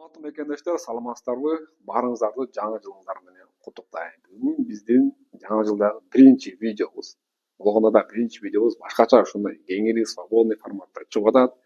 Урматтуу мекендештер, саламатсыздарбы? Баарыңыздарды жаңы жылыңыздар менен куттуктайм. Бүгүн биздин жаңы жылдагы биринчи видеобуз. Болгондо да биринчи видеобуз башкача ушундай кеңири свободный форматта чыгып атат.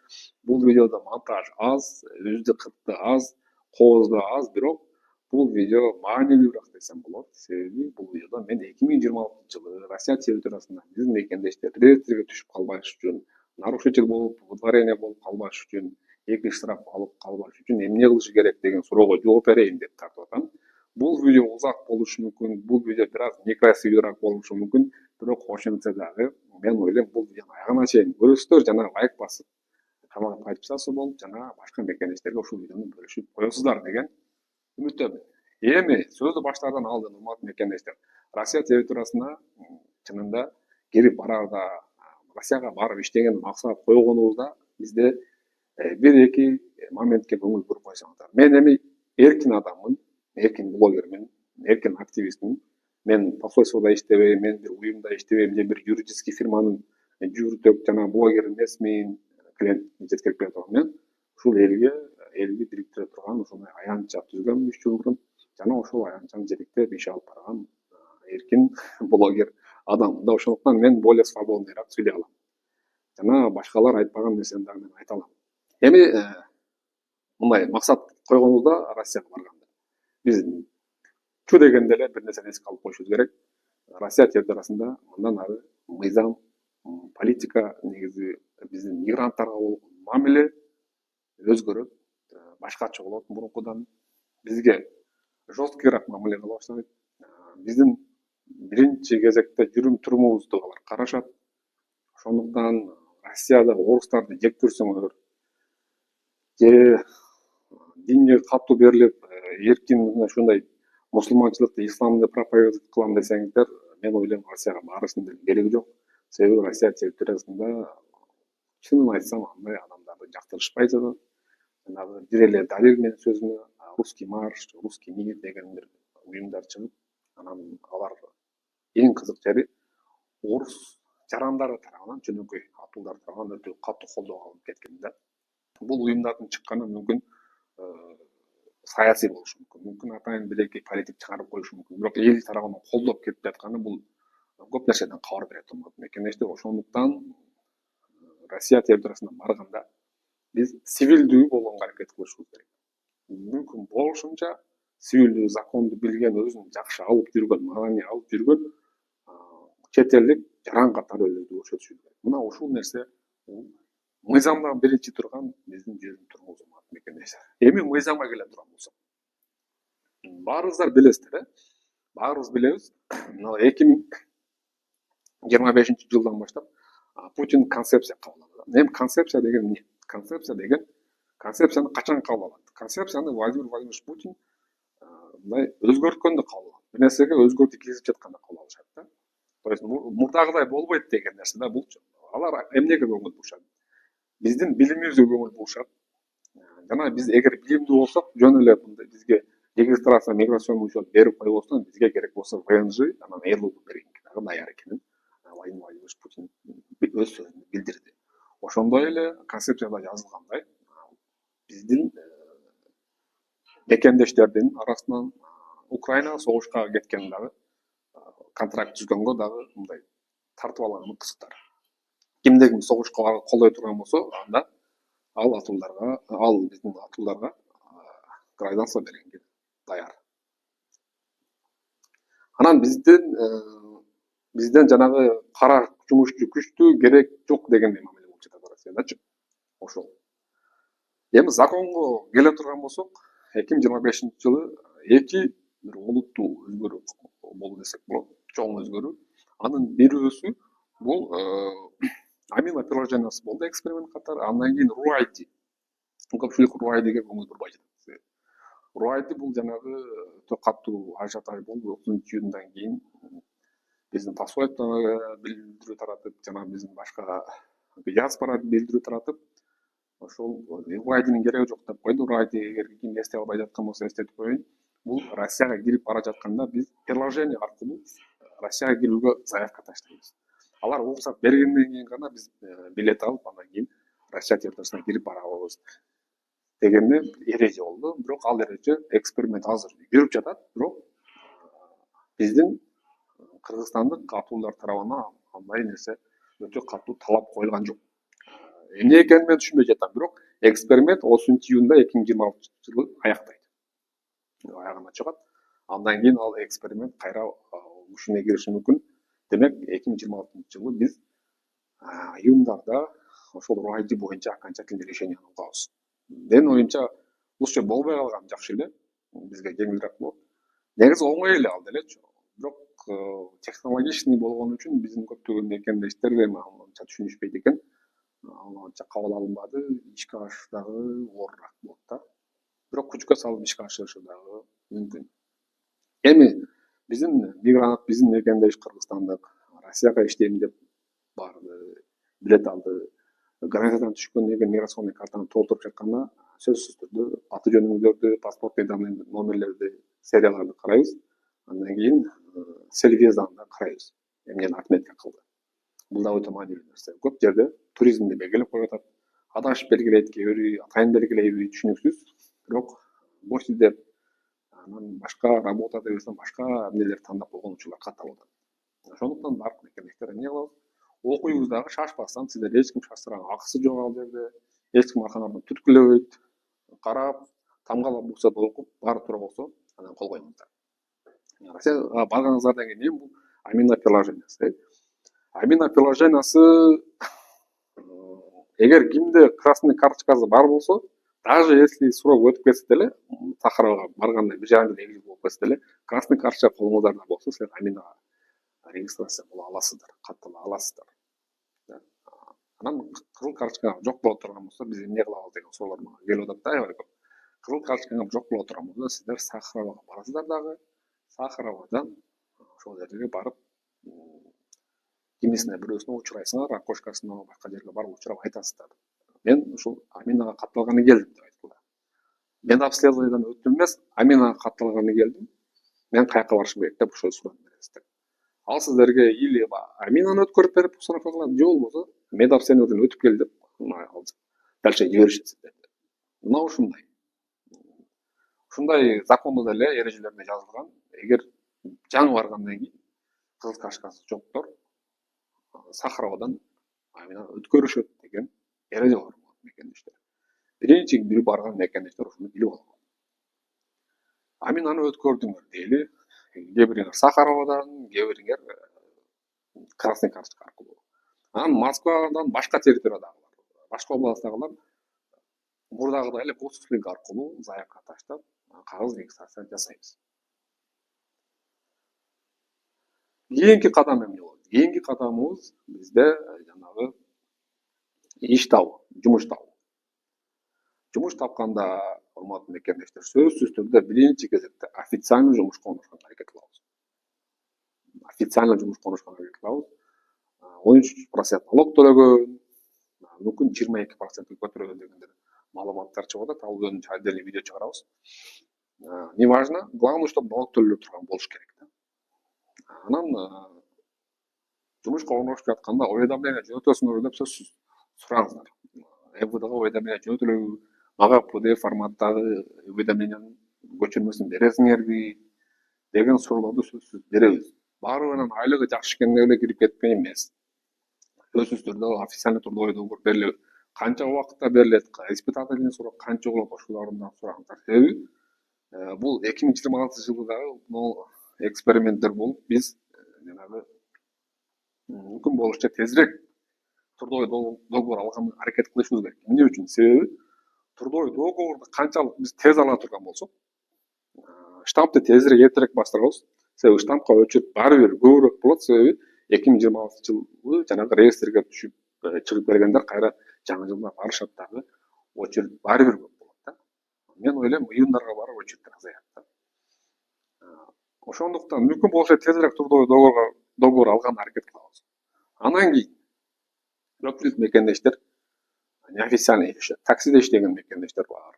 Бул видеодо монтаж аз, үздү кыркты аз, кооздо аз, бирок бул видео маанилүүрөөк десем болот. Себеби бул видеодо мен 2026-жылы Россия территориясында биздин мекендештер реестрге түшүп калбаш үчүн, нарушитель болуп, выдворение болуп калбаш үчүн, эки штраф алып калбаш үчүн эмне кылыш керек деген суроого жооп берейин деп тартып атам. Бул видео узак болушу мүмкүн, бул видео бир аз некрасивыйраак болушу мүмкүн, бирок ошентсе дагы мен ойлойм бул видеону аягына чейин көрөсүздөр жана лайк басып, каналга подписаться болуп, жана башка мекендештерге ушул видеону бөлүшүп коесуздар деген үмүттөмүн. Эми сөздү баштаардан алдын, урматтуу мекендештер, Россия территориясына чынында кирип бараарда, Россияга барып иштеген максат койгонубузда бизде бир эки моментке көңүл буруп койсоңуздар. Мен эми эркин адаммын, эркин блогермин, эркин активистмин. Мен посольстводо иштебейм, мен бир уюмда иштебейм, же бир юридический фирманын жүртөк жана блогер эмесмин, клиент жеткирип бере турган. Мен ушул элди бириктире турган ушундай аянтча түзгөн 3 жыл мурун жана ошол аянтчаны жетектеп иш алып барган эркин блогер адаммын да. Ошондуктан мен более свободныйраак сүйлөй алам. Жана башкалар айтпаган нерсени дагы мен айта алам. Эми мындай максат койгонубузда Россияга барганда биз чу дегенде эле бир нерсени эске алып коюшубуз керек. Россия территориясында мындан ары мыйзам, политика негизи биздин мигранттарга болгон мамиле өзгөрөт, башкача болот мурункудан. Бизге жесткийраак мамиле кыла баштайт. Биздин биринчи кезекте жүрүм турумубузду алар карашат. Ошондуктан Россияда орустарды жек көрсөңөр же динге катуу берилип, эркин ушундай мусулманчылыкты, исламды проповедовать кылам десеңиздер, мен ойлойм Россияга барышынын кереги жок. Себеби Россия территориясында чынын айтсам андай адамдарды жактырышпай жатат. Жанагы бир эле далил менен сөзүмө русский марш, русский мир деген бир уюмдар чыгып, анан алар эң кызык жери орус жарандары тарабынан, жөнөкөй атуулдар тарабынан өтө катуу колдоого алынып кеткен да. Бул уюмдардын чыкканы мүмкүн саясий болушу мүмкүн. Мүмкүн атайын бир эки политик чыгарып коюшу мүмкүн. Бирок эл тарабынан колдоп кетип жатканы бул көп нерседен кабар берет мекендештер. Ошондуктан Россия территориясына барганда биз сивилдүү болгонго аракет кылышыбыз керек. Мүмкүн болушунча сивилдүү законду билген, өзүн жакшы алып жүргөн, маданий алып жүргөн чет элдик жаран катары өзүбүздү көрсөтүшүбүз керек. Мына ушул нерсе мыйзамдан биринчи турган биздин жүрүм турумубуз мекендештер. Эми мыйзамга келе турган болсок, баарыңыздар билесиздер, баарыбыз билебиз. Мына 2025-жылдан баштап Путин концепция кабыл алды. Эми концепция деген эмне? Концепцияны качан кабыл алат? Концепцияны Владимир Владимирович Путин мындай өзгөрткөндө кабыл алат. Бир нерсеге өзгөртүү киргизип жатканда кабыл алышат да. То есть мурдагыдай болбойт деген нерсе да булчу. Алар эмнеге көңүл бурушат? Биздин билимибизге көңүл бурушат. Жана биз эгер билимдүү болсок, жөн эле бизге регистрация миграционный учет берип койбостон, бизге керек болсо ВНЖ, анан ЭЛУ берүүгө дагы даяр экенин Владимир Владимирович Путин өз сөзүндө билдирди. Ошондой эле концепцияда жазылгандай, биздин мекендештердин арасынан Украинага согушка кеткен дагы контракт түзгөнгө дагы мындай тартып алган кызыктар. Кимде-ким согушка колдой турган болсо, анда ал биздин атуулдарга гражданство бергенге даяр. Анан бизден жанагы кара жумушчу күчтү керек жок дегендей мамиле болуп жатат Россиядачы. Ошол. Эми законго келе турган болсок, 2025-жылы эки бир олуттуу өзгөрүү болду десек болот, чоң өзгөрүү. Анын бирөөсү бул Амила приложениясы болду эксперимент катары, андан кийин RUID. Көпчүлүк RUIDге көңүл бурбай жатат. RUID бул жанагы өтө катуу ажиотаж болду 30-июндан кийин. Биздин посольствого билдирүү таратып, жана биздин башка диаспора билдирүү таратып, ошол RUIDнин кереги жок деп койду. RUID эгер ким эстей албай жаткан болсо эстетип коеюн. Бул Россияга кирип бара жатканда биз приложение аркылуу Россияга кирүүгө заявка таштайбыз. Алар уруксат бергенден кийин гана биз билет алып, андан кийин Россия территориясына кирип бара алабыз. дегенде эреже болду. Бирок ал эреже эксперимент азыр жүрүп жатат. Бирок биздин кыргызстандык атуулар тарабынан андай нерсе өтө катуу талап коюлган жок. Эмне экенин мен түшүнбөй жатам, бирок эксперимент 30-июнда 2026 жылы аяктайт. Аягына чыгат. Андан кийин ал эксперимент кайра ушуна кириши мүмкүн. Демек 2026 жылы биз июндарда ошол райжы боюнча окончательный решение алабыз. Менин оюмча бул иши болбой калган жакшы эле, бизге жеңилирээк болот. Негизи оңой эле ал делечи. Бирок технологичный болгон үчүн биздин көптөгөн мекендештер эми анча түшүнүшпөйт экен. Ал анча кабыл алынбады, ишке ашыш дагы оорураак болот да. Бирок күчкө салып ишке ашырышы дагы мүмкүн. Эми биздин мигрант, биздин мекендеш кыргызстандык Россияга иштейм деп барды, билет алды. Границадан түшкөндөн кийин миграционный картаны толтуруп жатканда сөзсүз түрдө аты жөнүңүздөрдү, паспортный данный номерлерди, серияларды карайбыз. Андан кийин селвизаны карайбыз. Эмнени отметка кылды. Бул да өтө маанилүү нерсе. Көп жерде туризмди белгилеп коюп атат. Адашып белгилейт, кээ бири атайын белгилейби түшүнүксүз. Бирок бош издеп, анан башка работа дебесем башка эмнелерди тандап койгончулар катталып атат. Ошондуктан бардык мекендештер эмне кылабыз? Окуйбуз дагы шашпастан, сиздер эч ким шаштырганга акысы жок ал жерде. Эч ким аркаңардан түрткүлөбөйт. Карап, тамгалап бурса да окуп, баары туура болсо анан кол койуңуздар. Россияга барганыңыздардан кийин эми бул Амина приложениясы. Амина приложениясы эгер кимде красный карточкасы бар болсо, даже если срок өтүп кетсе деле, Сахарага барганда 1,5 жыл 2 жыл болуп кетсе деле, красный карточка колуңуздарда болсо, силер Аминага регистрация боло аласыздар, каттала аласыздар. Анан кызыл карточка жок боло турган болсо, биз эмне кылабыз деген суроолор мага келип атат да аябай көп. Кызыл карточкаңар жок боло турган болсо, сиздер Сахарага барасыздар дагы, Сахарадан ошол жерге барып, кимисине бирөөсүнө учурайсыңар, окошкасына башка жерге барып учурап айтасыздар. Мен ушул Аминага катталганы келдим деп айткыла. Мен обследованиядан өттүм эмес, Аминага катталганы келдим. Мен каяка барышым керек деп ошол суроо бересиздер. Ал сиздерге или Аминаны өткөрүп берип установка кылат, же болбосо медобследованиядан өтүп кел деп дальше жиберишет сиздерди. Мына ушундай. Ушундай закондо деле эрежелерде жазылган. Эгер жаңы баргандан кийин кызыл карточкасы жоктор Сахарадан Аминаны өткөрүшөт деген эреже бар мекендештер. Биринчи бир барган мекендештер ушуну билип алган. Аминаны өткөрдүңөр дейли. Кээ бириңер Сахарадан, кээ бириңер красный карточка аркылуу. Анан Москвадан башка территориядагылар, башка областтагылар мурдагыдай эле госуслуг аркылуу заявка таштап, кагаз регистрация жасайбыз. Кийинки кадам эмне болот? Кийинки кадамыбыз бизде жанагы иш табуу, жумуш табуу. Жумуш тапканда, урматтуу мекендештер, сөзсүз түрдө биринчи кезекте официальный жумушка орношконго аракет кылабыз. Официальный жумушка орношконго аракет кылабыз. 13% налог төлөгөн, мүмкүн 22% көтөрөгөн дегендер маалыматтар чыгып атат. Ал боюнча отдельный видео чыгарабыз. Неважно, главное, чтобы налог төлөлө турган болуш керек. Анан жумушка орношуп жатканда уведомление жөнөтөсүңөр деп сөзсүз сураңыздар. МВДга уведомление жөнөтүлөбү, мага PDF форматтагы уведомлениянын көчүрмөсүн бересиңерби деген суроолорду сөзсүз беребиз. Баарыбынан айлыгы жакшы экенине эле кирип кетпей эмес. Сөзсүз түрдө официальный трудовой договор берилеби, канча убакытта берилет, испытательный срок канча болот, ошолордун да сураңыздар. Себеби бул 2026 жылдагы бул эксперименттер болуп, биз жанагы мүмкүн болушунча тезирээк трудовой договор алганга аракет кылышыбыз керек. Эмне үчүн? Себеби трудовой договорду канчалык биз тез ала турган болсок, штампты тезирээк эртерээк бастырабыз. Себеби штампка очередь баары бир көбүрөөк болот. Себеби 2026 жылы жанагы реестрге түшүп чыгып келгендер кайра жаңы жылда барышат дагы, очередь баары бир көп болот да. Мен ойлойм, июндарга барып очередь азаят да. Ошондуктан мүмкүн болсо тезирээк трудовой договор алганга аракет кылабыз. Анан кийин көпчүлүк мекендештер неофициальный иштешет. Таксиде иштеген мекендештер бар,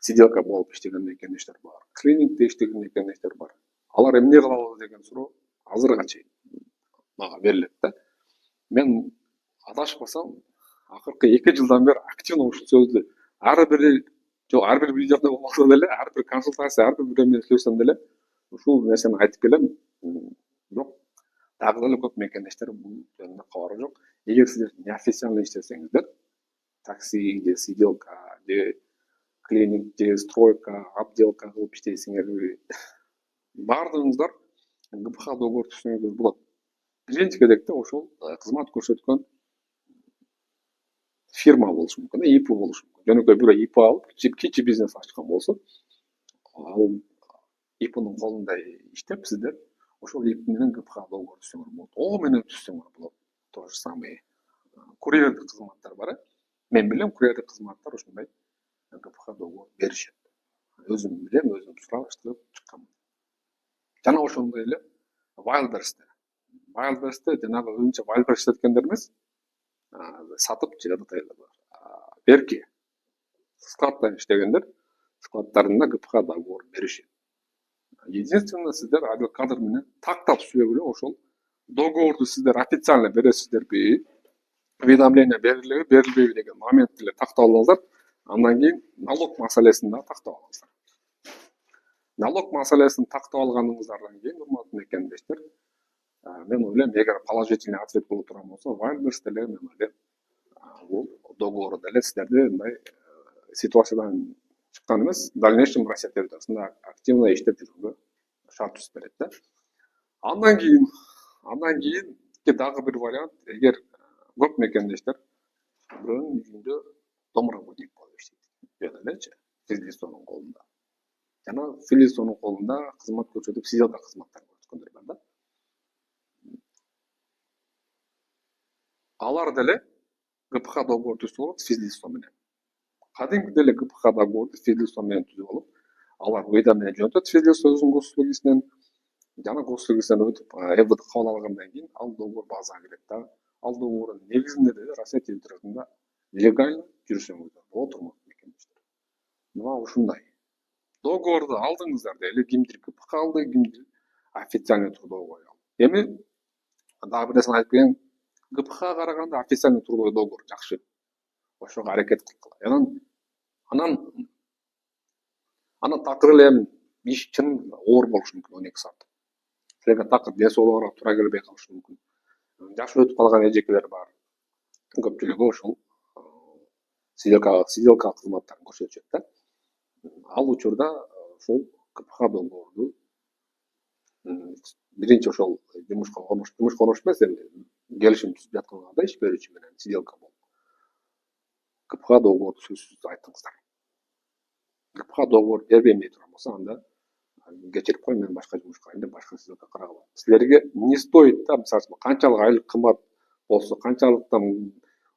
сиделка болуп иштеген мекендештер бар, клинингде иштеген мекендештер бар. Алар эмне кылабыз деген суроо азырга чейин мага берилет да. Мен адашпасам, акыркы 2 жылдан бери активно ушул сөздү ар бири ар бир видеода болбосо деле, ар бир консультация, ар бир бирөө менен сүйлөсөм деле ушул нерсени айтып келем. Бирок дагы деле көп мекендештер бул жөнүндө кабары жок. Эгер сиздер неофициально иштесеңиздер, такси же сиделка же клиник же стройка, отделка кылып иштейсиңер, баардыгыңыздар ГПХ договор түзсөңүздөр болот. Биринчи кезекте ошол кызмат көрсөткөн фирма болушу мүмкүн, ИП болушу мүмкүн. Жөнөкөй бирөө ИП алып, кичи бизнес ачкан болсо, ал ИПнын колунда иштеп, сиздер ошол ИП менен ГПХ договор түзсөңөр болот. О менен түзсөңөр болот. То же самое. Курьердик кызматтар бар. Мен билем, курьердик кызматтар ушундай ГПХ договор беришет. Өзүм билем, өзүм сураштырып чыкканмын. Жана ошондой эле Wildberries'te жанагы өзүнчө Wildberries иштеткендер эмес, сатып же берки складта иштегендер складдарында ГПХ договор беришет. Единственное, сиздер кадр менен тактап сүйлөп эле ошол договорду сиздер официально бересиздерби, уведомление берилеби, берилбейби деген моментти эле тактап алыңыздар. Андан кийин налог маселесин да тактап алыңыздар. Налог маселесин тактап алганыңыздардан кийин, урматтуу мекендештер, мен ойлойм, эгер положительный ответ боло турган болсо, Wildberries деле мен ойлойм, бул договор деле сиздерди мындай ситуациядан чыккан эмес, в дальнейшем Россия территориясында активно иштеп жүрүүгө шарт түзүп берет да. Андан кийин дагы бир вариант, эгер көп мекендештер бирөөнүн үйүндө домработник болуп иштейт. Жөн элечи, физлицонун колунда. Жана физлицонун колунда кызмат көрсөтүп, сиделка кызматтарын көрсөткөндөр бар да. Алар деле ГПХ договор түзүп алат физлицо менен. Кадимки деле ГПХ договорду физлицо менен түзүп алып, алар уведомление жөнөтөт физлицо өзүнүн госуслугисинен, жана госуслугисинен өтүп ЭВД кабыл алгандан кийин ал договор базага кирет да. Ал договордун негизинде деле Россия территориясында легально жүрсөңүздөр болот, урматтуу мекендештер. Мына ушундай. Договорду алдыңыздар деле, кимдир ГПХ алды, кимдир официальный трудовой алды. Эми дагы бир нерсени айтып кетейин, ГПХга караганда официальный трудовой договор жакшы. Ошого аракет кылгыла. Анан такыр эле иш чын оор болушу мүмкүн 12 саат. Силерге такыр ден соолугуңарга туура келбей калышы мүмкүн. Жашы өтүп калган эжекелер бар. Көпчүлүгү ошол сиделка кызматтарын көрсөтүшөт да. Ал учурда ошол КПХ договорду биринчи ошол жумушка конош эмес, эми келишим түзүп жатканда иш берүүчү менен сиделка болуп КПХ договорду сөзсүз айтыңыздар. КПХ договор бербейм дей турган болсо, анда кечирип кой, мен башка жумуш кылайын деп башка сиделка карап алам. Силерге не стоит да, мисалы канчалык айлык кымбат болсо, канчалык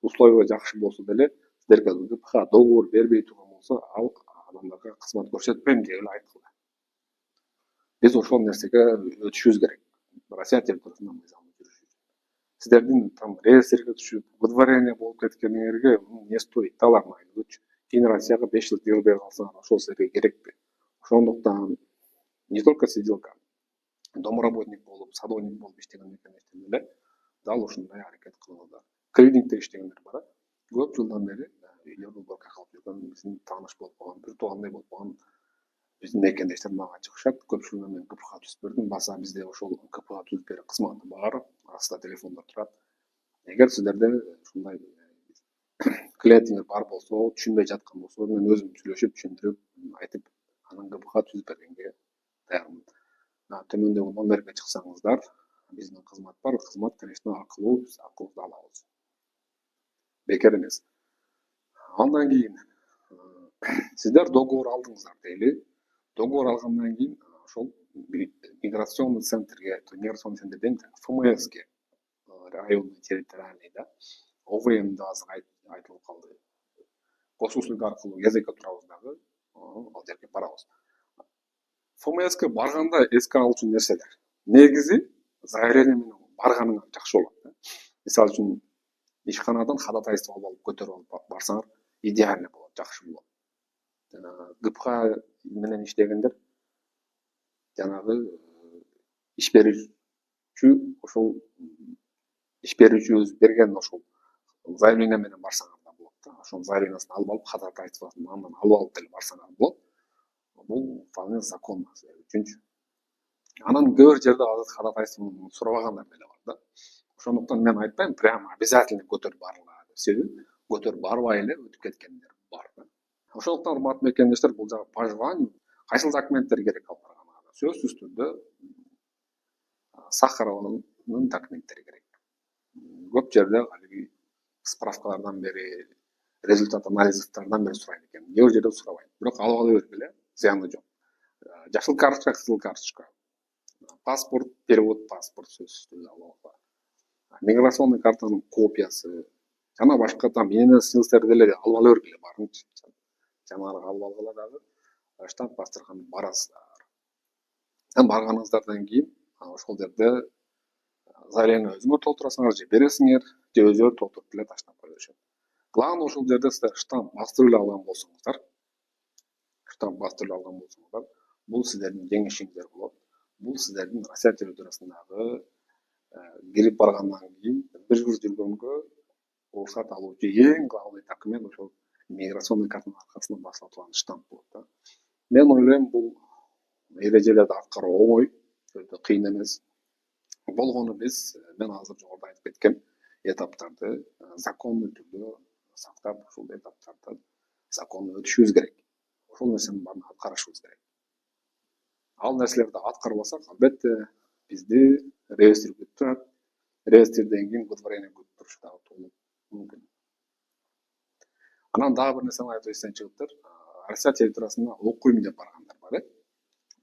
условия жакшы болсо деле, силерге КПХ договор бербей турган болсо, ал адамдарга кызмат көрсөтпөйм деп эле айткыла. Биз ошол нерсеге өтүшүбүз керек. Россия территориясында мыйзамдуу жүрүш үчүн. Сиздердин реестрге түшүп, выдворение болуп кеткениңерге не стоит да алардын айлыгычы. Кийин Россияга 5 жыл келбей калсаңар, ошол силерге керекпи? Ошондуктан не только сиделка, домработник болуп, садовник болуп иштеген мекендештер деле дал ушундай аракет кылыңыздар. Клиникте иштегендер бар. Көп жылдан бери үйлөрдү убакка кылып жүргөн, биздин тааныш болуп калган, бир туугандай болуп калган биздин мекендештер мага чыгышат. Көпчүлүгүнө мен КПХ түзүп бердим. Баса бизде ошол КПХ түзүп берүү кызматы бар. Астында телефондор турат. Эгер сиздерде ушундай клиентиңер бар болсо, түшүнбөй жаткан болсо, мен өзүм сүйлөшүп, түшүндүрүп, айтып, анан КПХ түзүп бергенге даярмын. Төмөндөгү номерге чыксаңыздар, биздин кызмат бар. Кызмат, конечно, акылуу, биз акылды алабыз. Бекер эмес. Андан кийин сиздер договор алдыңыздар дейли. Договор алгандан кийин ошол миграционный центрге, миграционный центрден ФМСге, районный территориальный да, ОВМ да азыр айтылып калды. Госуслуг аркылуу кезекке турабыз дагы, ал жерге барабыз. ФМСке барганда эске алчу нерселер. Негизи заявление менен барганыңар жакшы болот. Мисалы үчүн ишканадан ходатайство алып көтөрүп алып барсаңар идеально болот, жакшы болот. ГПХ менен иштегендер жанагы иш берүүчү ошол иш берүүчүбүз берген ошол заявление менен барсаңар да болот ошонун заявлениясын алып алып, катарды айтып атат, андан алып алып деле барсаңар болот. Бул вполне законно үчүнчү. Анан кээ бир жерде азыр ходатайствону сурабагандар деле бар да. Ошондуктан мен айтпайм прямо обязательно көтөрүп барыңар деп. Себеби көтөрүп барбай эле өтүп кеткендер бар да. Ошондуктан урматтуу мекендештер, бул жагы по желанию кайсыл документтер керек алып барганга? Сөзсүз түрдө Сахарованын документтери керек. Көп жерде алиги справкалардан бери, результат анализдерден бери сурайт экен. Кээ бир жерде сурабайт. Бирок алып ала бергиле, зыяны жок. Жашыл карточка, кызыл карточка. Паспорт, перевод паспорт сөзсүз түрдө алып алга. Миграционный картанын копиясы жана башка там институттарды деле алып ала бергиле барыңчы. Жанагы алып алгыла дагы штамп бастырган барасыздар. Барганыңыздардан кийин ошол жерде заявление өзүңөр толтурасыңар же бересиңер, же өзүлөрү толтуруп деле таштап кое беришет. Главное ошол жерде силер штамп бастырып эле алган болсоңуздар, бул сиздердин жеңишиңиздер болот. Бул сиздердин Россия территориясындагы кирип баргандан кийин бир жыл жүргөнгө уруксат алуучу эң главный документ ошол миграционный картанын аркасынан басылып турган штамп болот да. Мен ойлойм бул эрежелерди аткаруу оңой, өтө кыйын эмес. Болгону биз мен азыр жогоруда айтып кеткен этаптарды законный түрдө сактап, ушул этаптарды законно өтүшүбүз керек. Ошол нерсенин баарын аткарышыбыз керек. Ал нерселерди аткарбасак, албетте бизди реестр күтүп турат. Реестрден кийин выдворение күтүп турушу дагы толук мүмкүн. Анан дагы бир нерсени айтып эстен чыгыптыр. Россия территориясына окуйм деп баргандар бар,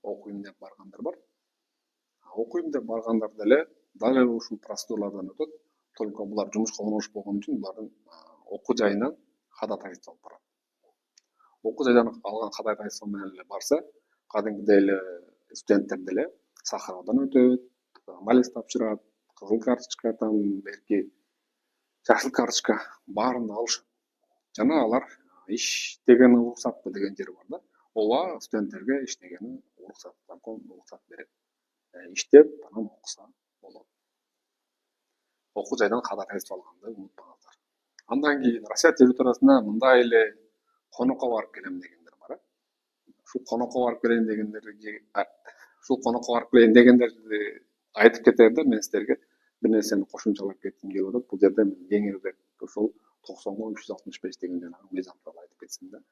окуйм деп баргандар бар. Окуйм деп баргандар деле дал эле ушул процедуралардан өтөт. Только булар жумушка орношуп болгон үчүн булардын окуу жайынан ходатайство алып барат. Окуу жайдан алган ходатайство менен эле барса, кадимкидей эле студенттер деле Сахаровдон өтөт, анализ тапшырат, кызыл карточка, там берки жашыл карточка баарын алышат. Жана алар иштеген уруксатпы деген жери бар да. Ооба, студенттерге иштегени уруксат, закон уруксат берет. Иштеп, анан окуса болот. Окуу жайдан ходатайство алганды унутпаңыздар. Андан кийин Россия территориясына мындай эле конокко барып келем дегендер бар. Ушул конокко барып келем дегендерди айтып кетерде мен силерге бир нерсени кошумчалап кетким келип атат. Бул жерде мен кеңирээк ошол 90-365 деген жанагы мыйзам тууралуу айтып кетсем да.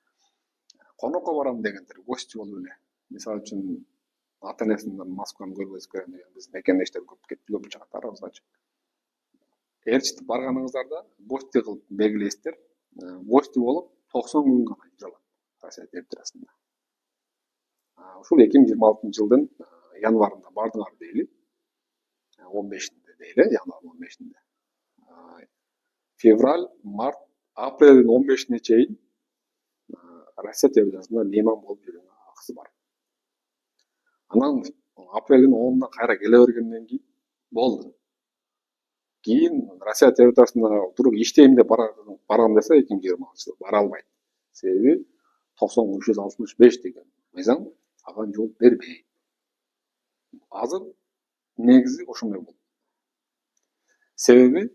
Конокко барам дегендер гости болуп эле. Мисалы үчүн ата энесинин Москваны көргөзүп келем деген биз мекендештер көп чыгат арабыздачы. Ээрчитип барганыңыздарда гости кылып белгилейсиздер. Гости болуп 90 күн гана жүрө алат Россия территориясында. Ушул 2026 жылдын январында бардыңар дейли. 15-inde дейли, январдын 15-inde. Февраль, март, апрелдин 15-ине чейин Россия территориясында мейман болуп жүрүүгө акысы бар. Анан апрелдин 10-unda кайра келе бергенден кийин болду. Кийин Россия территориясында туруп иштейм деп барам десе 2026 жылы бара албайт. Себеби 90-365 деген мыйзам ага жол бербейт. Азыр негизи ошондой болду. Себеби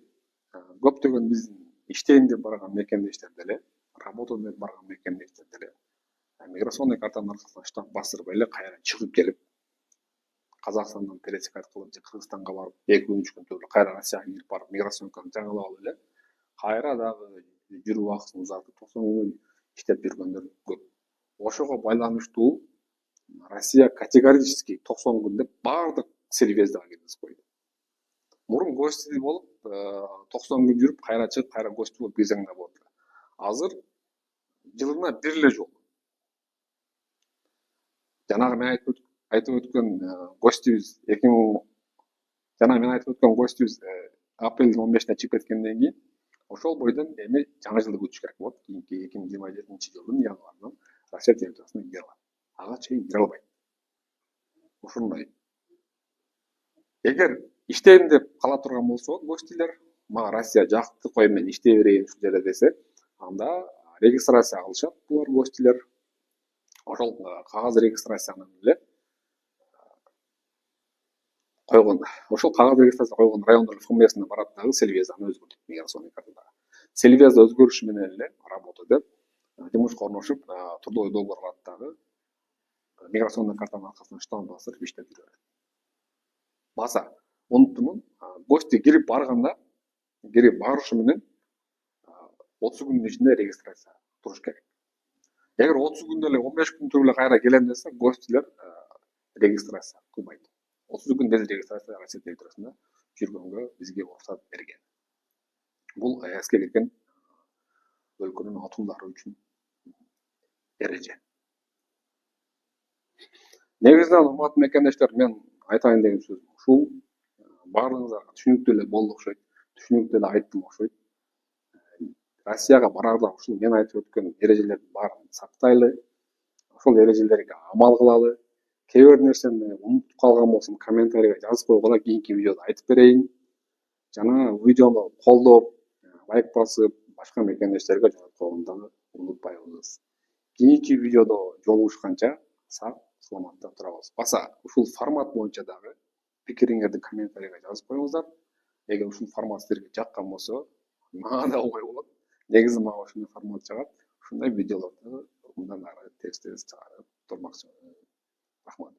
көптөгөн биздин иштейм деп барган мекендештер деле, работа деп барган мекендештер деле миграционный картанын аркасынан штамп бастырбай эле кайра чыгып келип, Казакстандан пересекать кылып же Кыргызстанга барып 2-3 күн түрүп кайра Россияга кирип барып миграционканы жаңылап алып эле кайра дагы жүрүү убактысын узартып 90 күн иштеп жүргөндөр көп. Ошого байланыштуу Россия категорически 90 күн деп баардык сервиздерге киргизип койду. Мурун гости болуп 90 күн жүрүп кайра чыгып кайра гости болуп кирсең да болот. Азыр жылына бир эле жол. Жанагы мен айтып өткөн гостибиз апрелдин 15-ине чыгып кеткенден кийин ошол бойдон эми жаңы жылды күтүш керек болот. Кийинки 2027 жылдын январынан Россия территориясына кире алат. Ага чейин кире албайт. Ошондой. Эгер иштейм деп кала турган болсо гостилер, мага Россия жакты, кой мен иштей берейин ушул жерде десе, анда регистрация кылышат булар гостилер. Ошол кагаз регистрацияны эле койгон, ошол кагаз регистрация койгон райондордун фмиясына барат дагы сельвиязаны өзгөртөт миграционный картада. Сельвияз өзгөрүшү менен эле работа деп жумушка орношуп, трудовой договор кылат дагы миграционный картанын аркасынан штамп басып иштеп жүрөт. Баса, унуттумун, гости кирип барышы менен 30 күндүн ичинде регистрация туруш керек. Эгер 30 күндө эле 15 күндө эле кайра келем десе, гостилер регистрация кылбайт. 30 күн регистрацияга чет эл туурасында жүргөнгө бизге уруксат берген. Бул ЭСке кирген өлкөнүн атуулдары үчүн эреже. Негизинен урматтуу мекендештер, мен айтайын деген сөзүм ушул. Баардыгыңыздарга түшүнүктүү эле болду окшойт, түшүнүктүү эле айттым окшойт. Россияга барарда ушул мен айтып өткөн эрежелердин баарын сактайлы, ошол эрежелерге амал кылалы. Кээ бир нерсени унутуп калган болсом, комментарийге жазып койгула, кийинки видеодо айтып берейин. Жана видеону колдоп, лайк басып, башка мекендештерге жөнөтүп койгонду дагы унутпайбыз. Кийинки видеодо жолугушканча сак саламатта турабыз. Баса, ушул формат боюнча дагы пикириңерди комментарийге жазып коюңуздар. Эгер ушул формат силерге жаккан болсо, мага да ой болот. Негизи мага ушундай формат жагат. Ушундай видеолорду мындан ары тез чыгарып турмакчымын. Рахмат.